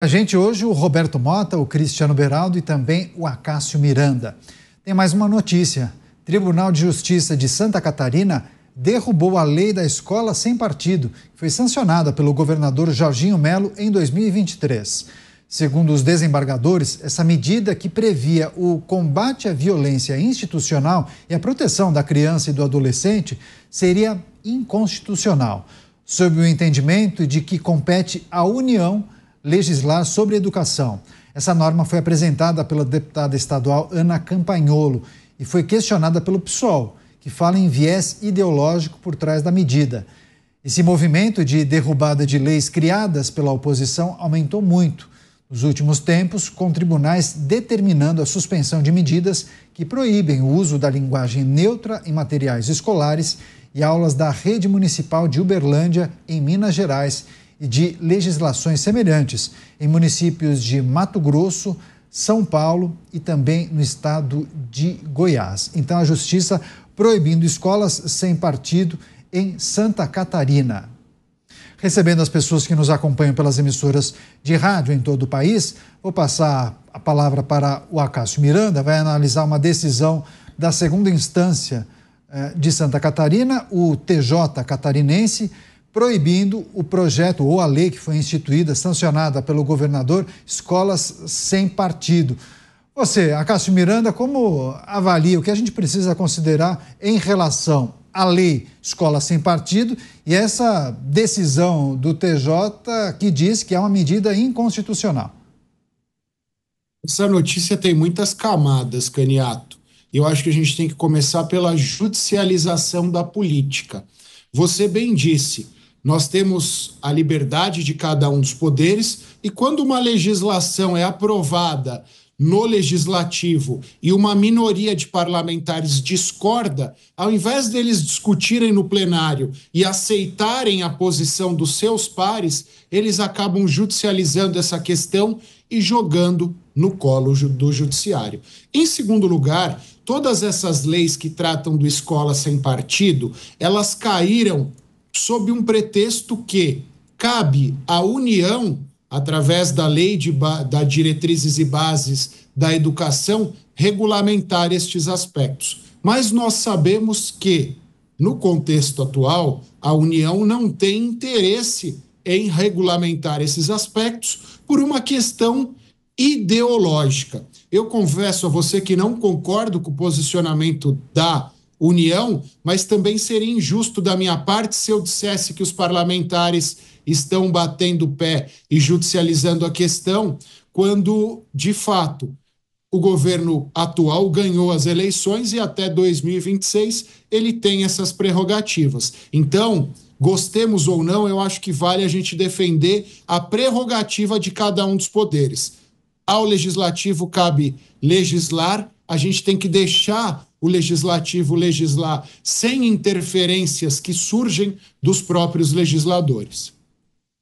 A gente hoje, o Roberto Mota, o Cristiano Beraldo e também o Acácio Miranda. Tem mais uma notícia. Tribunal de Justiça de Santa Catarina derrubou a lei da escola sem partido, que foi sancionada pelo governador Jorginho Melo em 2023. Segundo os desembargadores, essa medida que previa o combate à violência institucional e a proteção da criança e do adolescente seria inconstitucional, sob o entendimento de que compete à União legislar sobre educação. Essa norma foi apresentada pela deputada estadual Ana Campagnolo e foi questionada pelo PSOL, que fala em viés ideológico por trás da medida. Esse movimento de derrubada de leis criadas pela oposição aumentou muito nos últimos tempos, com tribunais determinando a suspensão de medidas que proíbem o uso da linguagem neutra em materiais escolares e aulas da rede municipal de Uberlândia, em Minas Gerais, e de legislações semelhantes em municípios de Mato Grosso, São Paulo e também no estado de Goiás. Então, a Justiça proibindo escolas sem partido em Santa Catarina. Recebendo as pessoas que nos acompanham pelas emissoras de rádio em todo o país, vou passar a palavra para o Acácio Miranda, vai analisar uma decisão da segunda instância de Santa Catarina, o TJ catarinense, proibindo o projeto ou a lei que foi instituída, sancionada pelo governador, escolas sem partido. Você, Acácio Miranda, como avalia o que a gente precisa considerar em relação à lei escola sem partido e essa decisão do TJ que diz que é uma medida inconstitucional? Essa notícia tem muitas camadas, Caniato. Eu acho que a gente tem que começar pela judicialização da política. Você bem disse, nós temos a liberdade de cada um dos poderes e quando uma legislação é aprovada no legislativo e uma minoria de parlamentares discorda, ao invés deles discutirem no plenário e aceitarem a posição dos seus pares, eles acabam judicializando essa questão e jogando no colo do judiciário. Em segundo lugar, todas essas leis que tratam do escola sem partido, elas caíram sob um pretexto que cabe à União, através da lei da diretrizes e bases da educação, regulamentar estes aspectos. Mas nós sabemos que, no contexto atual, a União não tem interesse em regulamentar esses aspectos por uma questão ideológica. Eu confesso a você que não concordo com o posicionamento da União, mas também seria injusto da minha parte se eu dissesse que os parlamentares estão batendo o pé e judicializando a questão, quando, de fato, o governo atual ganhou as eleições e até 2026 ele tem essas prerrogativas. Então, gostemos ou não, eu acho que vale a gente defender a prerrogativa de cada um dos poderes. Ao legislativo cabe legislar, a gente tem que deixar o legislativo legislar sem interferências que surgem dos próprios legisladores.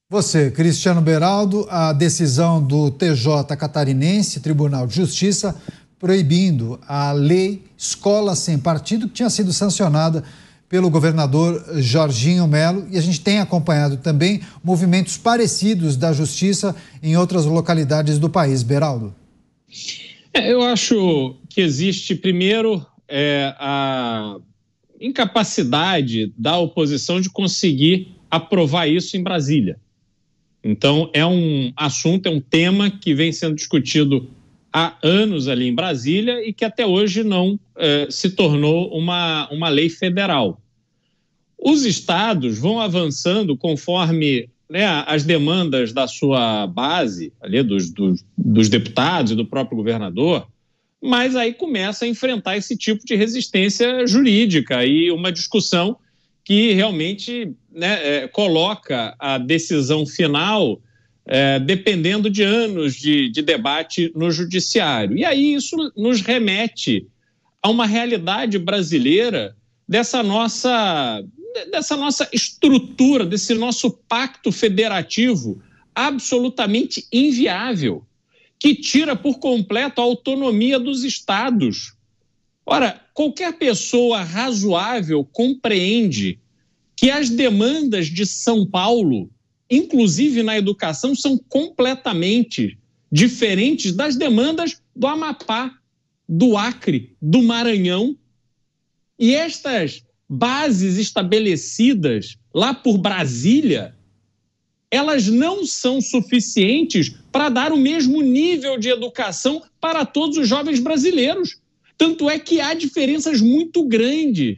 Você, Cristiano Beraldo, a decisão do TJ catarinense, Tribunal de Justiça, proibindo a lei Escola Sem Partido, que tinha sido sancionada pelo governador Jorginho Melo, e a gente tem acompanhado também movimentos parecidos da Justiça em outras localidades do país. Beraldo? Eu acho que existe, primeiro, a incapacidade da oposição de conseguir aprovar isso em Brasília. Então, é um assunto, é um tema que vem sendo discutido há anos ali em Brasília e que até hoje não se tornou uma lei federal. Os estados vão avançando conforme as demandas da sua base, ali, dos deputados e do próprio governador, mas aí começa a enfrentar esse tipo de resistência jurídica e uma discussão que realmente coloca a decisão final dependendo de anos de debate no judiciário. E aí isso nos remete a uma realidade brasileira dessa nossa estrutura, desse nosso pacto federativo absolutamente inviável, que tira por completo a autonomia dos estados. Ora, qualquer pessoa razoável compreende que as demandas de São Paulo inclusive na educação, são completamente diferentes das demandas do Amapá, do Acre, do Maranhão. E estas bases estabelecidas lá por Brasília, elas não são suficientes para dar o mesmo nível de educação para todos os jovens brasileiros. Tanto é que há diferenças muito grandes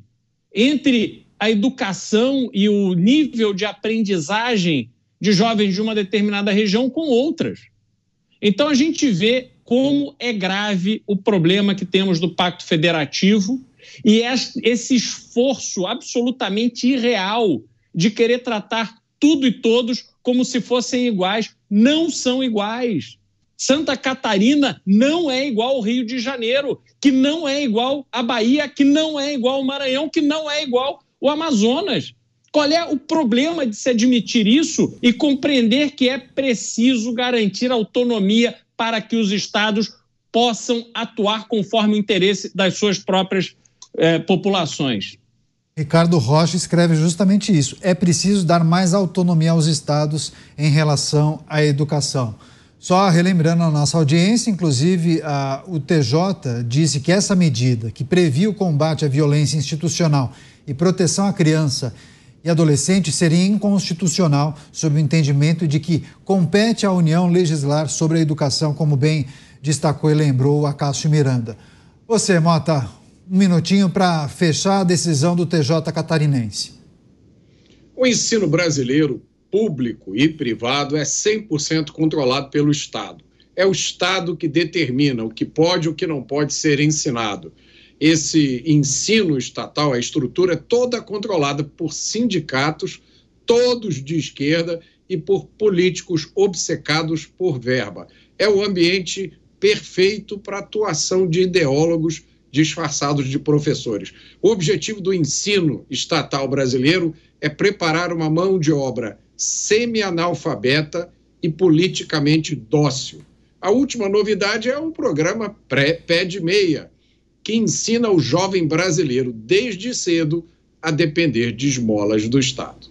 entre a educação e o nível de aprendizagem de jovens de uma determinada região com outras. Então a gente vê como é grave o problema que temos do Pacto Federativo e esse esforço absolutamente irreal de querer tratar tudo e todos como se fossem iguais. Não são iguais. Santa Catarina não é igual ao Rio de Janeiro, que não é igual à Bahia, que não é igual ao Maranhão, que não é igual ao Amazonas. Qual é o problema de se admitir isso e compreender que é preciso garantir autonomia para que os estados possam atuar conforme o interesse das suas próprias populações? Ricardo Rocha escreve justamente isso. É preciso dar mais autonomia aos estados em relação à educação. Só relembrando a nossa audiência, inclusive o TJ disse que essa medida, que previa o combate à violência institucional e proteção à criança e adolescente, seria inconstitucional, sob o entendimento de que compete à União legislar sobre a educação, como bem destacou e lembrou o Acácio Miranda. Você, Mota, um minutinho para fechar a decisão do TJ catarinense. O ensino brasileiro, público e privado, é 100% controlado pelo Estado. É o Estado que determina o que pode e o que não pode ser ensinado. Esse ensino estatal, a estrutura é toda controlada por sindicatos, todos de esquerda, e por políticos obcecados por verba. É o ambiente perfeito para a atuação de ideólogos disfarçados de professores. O objetivo do ensino estatal brasileiro é preparar uma mão de obra semi-analfabeta e politicamente dócil. A última novidade é o programa Pé de Meia, que ensina o jovem brasileiro desde cedo a depender de esmolas do Estado.